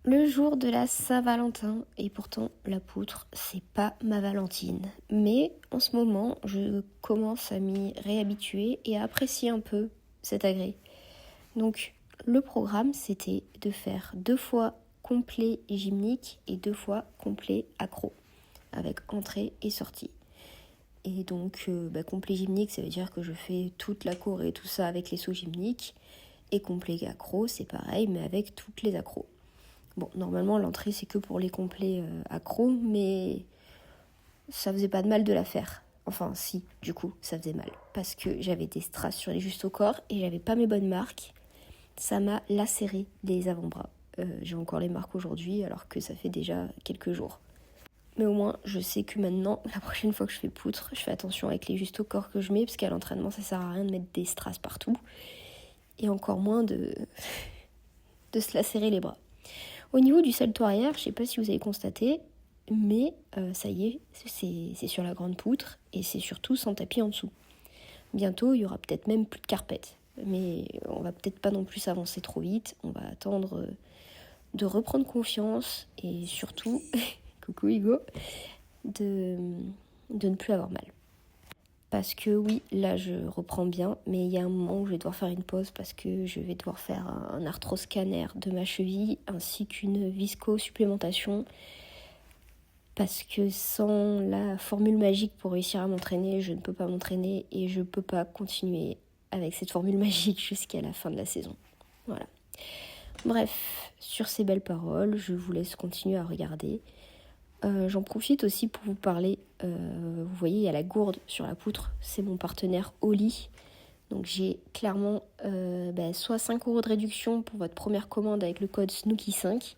Le jour de la Saint-Valentin, et pourtant la poutre, c'est pas ma Valentine. Mais en ce moment, je commence à m'y réhabituer et à apprécier un peu cet agrès. Donc le programme, c'était de faire 2 fois complet gymnique et 2 fois complet accro, avec entrée et sortie. Et donc complet gymnique, ça veut dire que je fais toute la cour et tout ça avec les sauts gymniques. Et complet accro, c'est pareil, mais avec toutes les accros. Bon, normalement, l'entrée, c'est que pour les complets accros, mais ça faisait pas de mal de la faire. Enfin, si, du coup, ça faisait mal. Parce que j'avais des strass sur les justes au corps et j'avais pas mes bonnes marques. Ça m'a lacéré les avant-bras. J'ai encore les marques aujourd'hui, alors que ça fait déjà quelques jours. Mais au moins, je sais que maintenant, la prochaine fois que je fais poutre, je fais attention avec les justes au corps que je mets, parce qu'à l'entraînement, ça sert à rien de mettre des strass partout. Et encore moins de se lacérer les bras. Au niveau du salto arrière, je ne sais pas si vous avez constaté, mais ça y est, c'est sur la grande poutre et c'est surtout sans tapis en dessous. Bientôt, il y aura peut-être même plus de carpette, mais on va peut-être pas non plus s'avancer trop vite. On va attendre de reprendre confiance et surtout, coucou Hugo, de ne plus avoir mal. Parce que oui, là je reprends bien, mais il y a un moment où je vais devoir faire une pause parce que je vais devoir faire un arthroscanner de ma cheville ainsi qu'une visco-supplémentation. Parce que sans la formule magique pour réussir à m'entraîner, je ne peux pas m'entraîner et je ne peux pas continuer avec cette formule magique jusqu'à la fin de la saison. Voilà. Bref, sur ces belles paroles, je vous laisse continuer à regarder. J'en profite aussi pour vous parler, vous voyez il y a la gourde sur la poutre, c'est mon partenaire Oli. Donc j'ai clairement soit 5€ de réduction pour votre première commande avec le code Snooki5.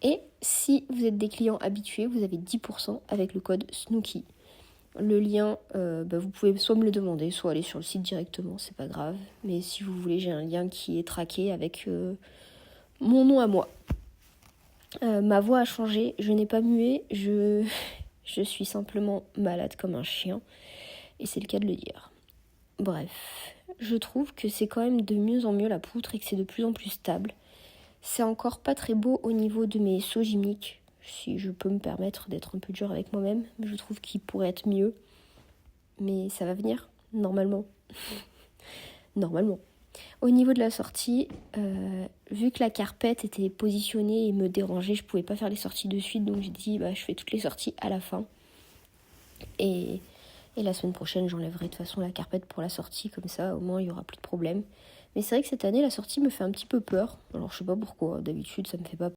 Et si vous êtes des clients habitués, vous avez 10% avec le code Snooki. Le lien, vous pouvez soit me le demander, soit aller sur le site directement, c'est pas grave. Mais si vous voulez, j'ai un lien qui est traqué avec mon nom à moi. Ma voix a changé, je n'ai pas mué, je suis simplement malade comme un chien, et c'est le cas de le dire. Bref, je trouve que c'est quand même de mieux en mieux la poutre et que c'est de plus en plus stable. C'est encore pas très beau au niveau de mes sauts gymniques, si je peux me permettre d'être un peu dure avec moi-même, mais je trouve qu'il pourrait être mieux. Mais ça va venir, normalement. Normalement. Au niveau de la sortie, vu que la carpette était positionnée et me dérangeait, je pouvais pas faire les sorties de suite, donc j'ai dit je fais toutes les sorties à la fin. Et la semaine prochaine, j'enlèverai de toute façon la carpette pour la sortie, comme ça au moins il y aura plus de problème. Mais c'est vrai que cette année, la sortie me fait un petit peu peur. Alors je sais pas pourquoi, d'habitude ça me fait pas peur.